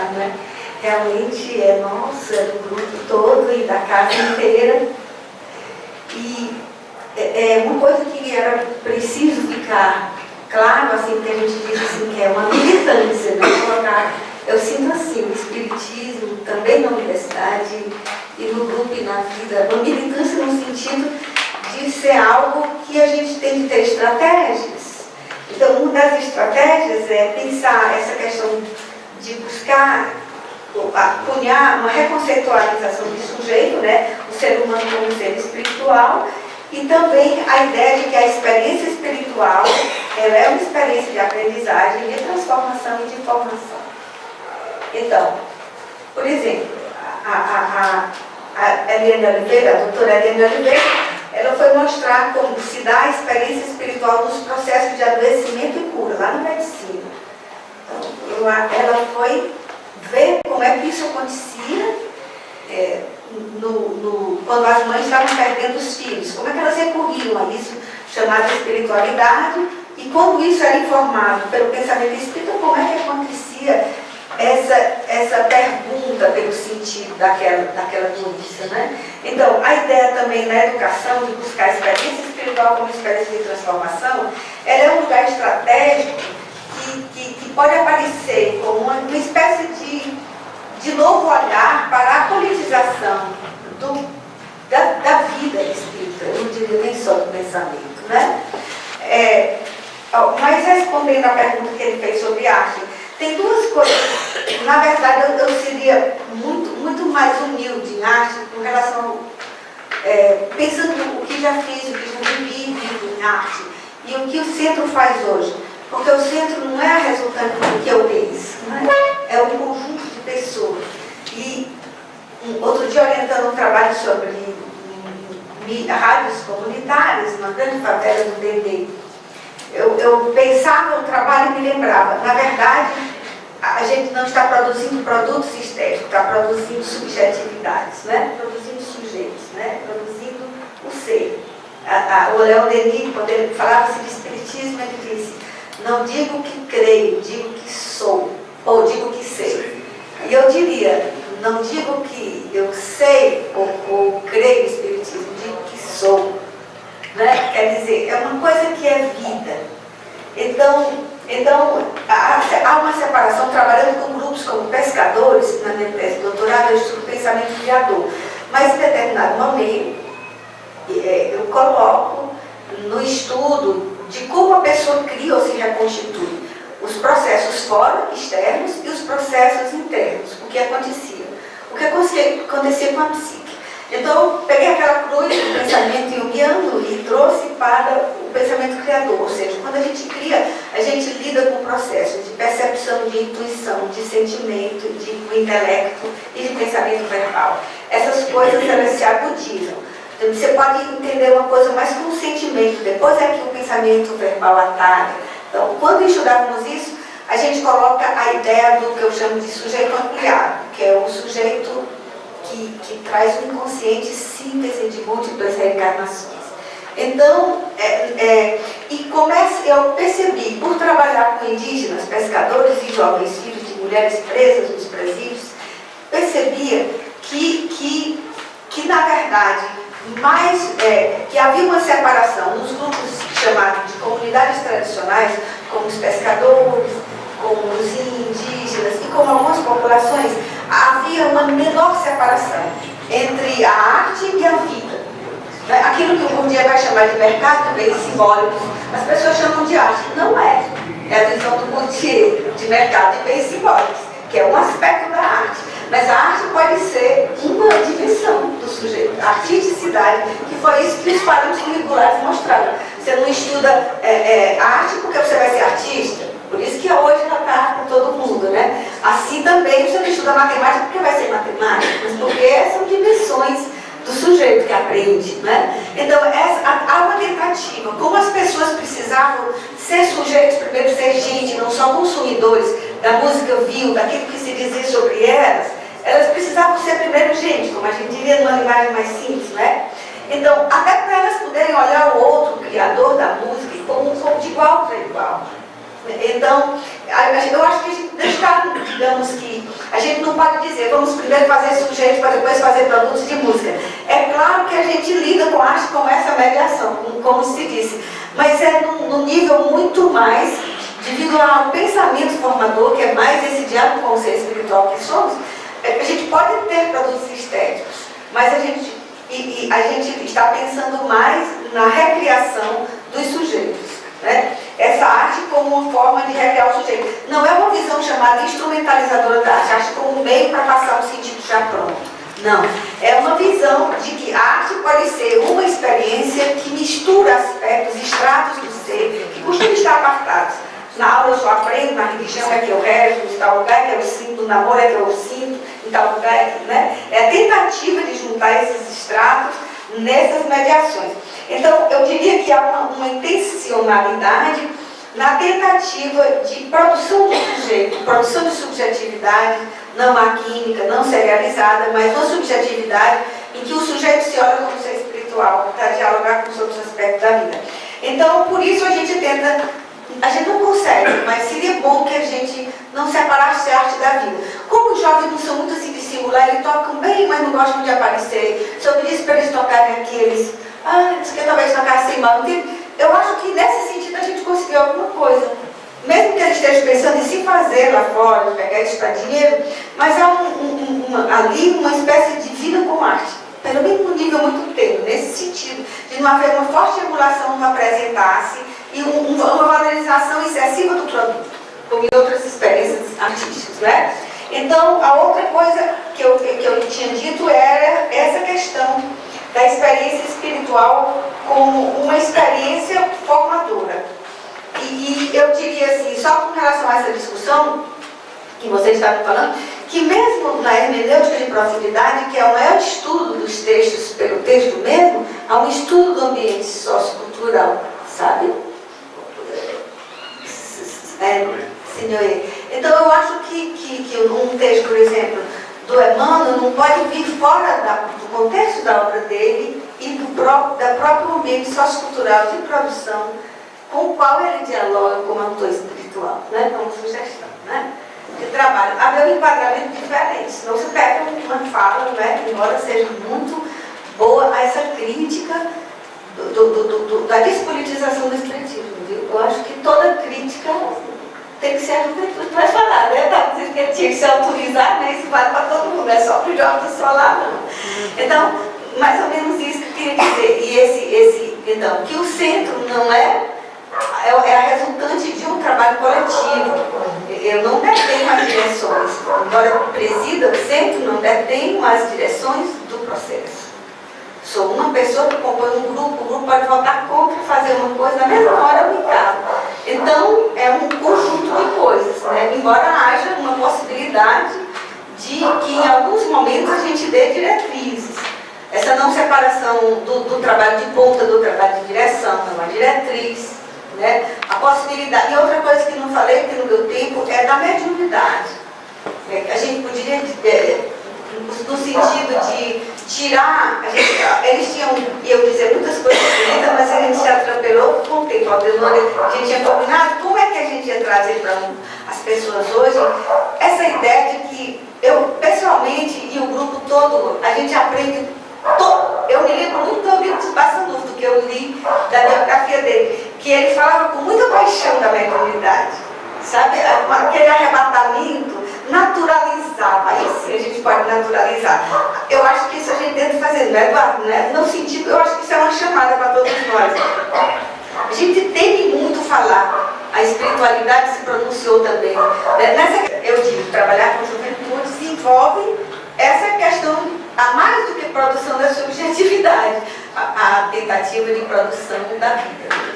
sabe, né? Realmente é nosso, é do grupo todo e da casa inteira. E é uma coisa que era preciso ficar claro, assim, que a gente diz assim, que é uma militância, né? Colocar, eu sinto assim, o espiritismo também na universidade e no grupo e na vida, uma militância no sentido de ser algo que a gente tem que ter estratégias. Então, uma das estratégias é pensar essa questão de buscar cunhar uma reconceitualização do sujeito, né? O ser humano como ser espiritual, e também a ideia de que a experiência espiritual ela é uma experiência de aprendizagem, de transformação e de formação. Então, por exemplo, a Eliane Oliveira, a doutora Eliane Oliveira, ela foi mostrar como se dá a experiência espiritual nos processos de adoecimento e cura, lá na medicina. Então, ela foi ver como é que isso acontecia quando as mães estavam perdendo os filhos, como é que elas recorriam a isso, chamada espiritualidade, e como isso era informado pelo pensamento espírita, como é que acontecia essa pergunta pelo sentido daquela doença, né? Então, a ideia também na educação de buscar a experiência espiritual como experiência de transformação, ela é um lugar estratégico que pode aparecer como uma espécie de novo olhar para a politização da vida espírita, eu não diria nem só do pensamento, né? Mas respondendo à pergunta que ele fez sobre arte, tem duas coisas. Na verdade, eu seria muito mais humilde em arte com relação, pensando o que já fiz, o que já vivi em arte, e o que o centro faz hoje. Porque o centro não é a resultante do que eu penso, né? É um conjunto de pessoas. E outro dia, orientando um trabalho sobre rádios comunitárias, uma grande favela do Dendê, eu pensava no trabalho e me lembrava, na verdade, a gente não está produzindo produtos estéticos, está produzindo subjetividades, né? Produzindo sujeitos, né? Produzindo o ser. O Leon Denis, quando ele falava-se de espiritismo, ele disse: não digo que creio, digo que sou, ou digo que sei. E eu diria, não digo que eu sei ou creio no espiritismo, digo que sou. Né? Quer dizer, é uma coisa que é vida. Então há uma separação, trabalhando com grupos como pescadores, na minha tese de doutorado, eu estudo pensamento criador. Mas em determinado momento, eu coloco no estudo de como a pessoa cria ou se reconstitui os processos fora, externos, e os processos internos, o que acontecia com a psique. Então, eu peguei aquela cruz do pensamento junguiano e trouxe para o pensamento criador, ou seja, quando a gente cria, a gente lida com processos de percepção, de intuição, de sentimento, de intelecto e de pensamento verbal. Essas coisas, elas se agudizam. Então, você pode entender uma coisa mais com o sentimento, depois é que o pensamento verbal ataca. Então, quando estudávamos isso, a gente coloca a ideia do que eu chamo de sujeito ampliado, que é o sujeito que traz um inconsciente síntese de múltiplas reencarnações. Então, eu percebi, por trabalhar com indígenas, pescadores e jovens filhos de mulheres presas nos presídios, percebia que na verdade, que havia uma separação nos grupos chamados de comunidades tradicionais, como os pescadores, como os indígenas e como algumas populações, havia uma menor separação entre a arte e a vida. Aquilo que um dia vai chamar de mercado, bens simbólicos, as pessoas chamam de arte. Não é. É a visão do Gautier de mercado e bens simbólicos, que é um aspecto da arte. Mas a arte pode ser uma dimensão do sujeito, a artisticidade, que foi isso que os parâmetros curriculares mostraram. Você não estuda arte porque você vai ser artista. Por isso que hoje ela está para todo mundo, né? Assim também você não estuda matemática porque vai ser matemática, mas porque são dimensões do sujeito que aprende, né? Então, há uma tentativa. Como as pessoas precisavam ser sujeitos, primeiro ser gente, não só consumidores da música vil, daquilo que se dizia sobre elas precisavam ser primeiro gente, como a gente diria numa linguagem mais simples, né? Então, até para elas poderem olhar o outro, o criador da música, como de igual para igual. Então, eu acho que a gente está, digamos que, a gente não pode dizer, vamos primeiro fazer sujeitos para depois fazer produtos de música. É claro que a gente lida com arte como essa mediação, como se disse, mas é num nível muito mais, devido ao pensamento formador, que é mais esse diálogo com o ser espiritual que somos. A gente pode ter produtos estéticos, mas a gente está pensando mais na recriação dos sujeitos. Né? Essa arte como uma forma de recriar o sujeito. Não é uma visão chamada instrumentalizadora da arte, arte como um meio para passar um sentido já pronto. Não. É uma visão de que a arte pode ser uma experiência que mistura aspectos, estratos do ser, que costumam estar apartados. Na aula eu só aprendo, na religião é que eu rezo, em tal lugar é que eu sinto, no namoro é que eu sinto, em tal lugar é que, né? É a tentativa de juntar esses estratos nessas mediações. Então, eu diria que há uma intencionalidade na tentativa de produção do sujeito, produção de subjetividade, não a química, não serializada, mas uma subjetividade em que o sujeito se olha como ser espiritual, para dialogar com os outros aspectos da vida. Então, por isso a gente não consegue, mas seria bom que a gente não separasse a arte da vida. Como os jovens não são muito assim de singular, eles tocam bem, mas não gostam de aparecer. Se eu pedisse para eles tocarem aqueles, disse que talvez tocassem mal. Eu acho que nesse sentido a gente conseguiu alguma coisa. Mesmo que eles estejam pensando em se fazer lá fora, pegar isso para dinheiro, mas há ali uma espécie de vida com arte. Pelo menos num nível muito tênue, nesse sentido, de não haver uma forte emulação no apresentar-se e uma valorização excessiva do produto, como em outras experiências artísticas, né? Então, a outra coisa que eu tinha dito era essa questão da experiência espiritual como uma experiência formadora. E eu diria assim, só com relação a essa discussão que vocês estavam falando, que mesmo na hermenêutica de profundidade, que é o maior estudo dos textos pelo texto mesmo, há um estudo do ambiente sociocultural, sabe? Senhor. Então eu acho que um texto, por exemplo, do Emmanuel não pode vir fora do contexto da obra dele e do próprio ambiente sociocultural de produção com o qual ele dialoga como autor espiritual, né? Como sugestão, né? De trabalho. Havia um enquadramento diferente, senão você pega uma fala, né? Embora seja muito boa, essa crítica da despolitização do espiritismo, viu? Eu acho que toda crítica tem que ser a juventude para falar, né? Tá dizendo que tinha que se autorizar, né? Isso vale para todo mundo, não é só para o jovem solar, não. Então, mais ou menos isso que eu queria dizer. E então, que o centro não é a resultante de um trabalho coletivo. Eu não detenho as direções, embora eu presida o centro, não detenho as direções do processo. Sou uma pessoa que compõe um grupo, o grupo pode votar contra fazer uma coisa, na mesma hora eu me calo. Então, é um conjunto de coisas, né? Embora haja uma possibilidade de que em alguns momentos a gente dê diretrizes. Essa não separação do trabalho de ponta do trabalho de direção, é uma diretriz. Né? A possibilidade, e outra coisa que não falei, que no meu tempo, é da mediunidade. A gente poderia, no sentido de tirar, eles tinham, eu dizer muitas coisas bonitas, mas a gente se atropelou com o tempo. A gente tinha combinado como é que a gente ia trazer para as pessoas hoje essa ideia de que eu, pessoalmente, e o grupo todo, a gente aprende. Eu me lembro muito do livro de Bassanufo, que eu li da biografia dele, que ele falava com muita paixão da mediunidade, sabe? Aquele arrebatamento naturalizava, isso a gente pode naturalizar. Eu acho que isso a gente tenta fazer, não é, Eduardo? Né? No sentido, eu acho que isso é uma chamada para todos nós. A gente teme muito falar, a espiritualidade se pronunciou também. Eu digo, trabalhar com juventude envolve essa questão, a mais do que produção da subjetividade, a tentativa de produção da vida.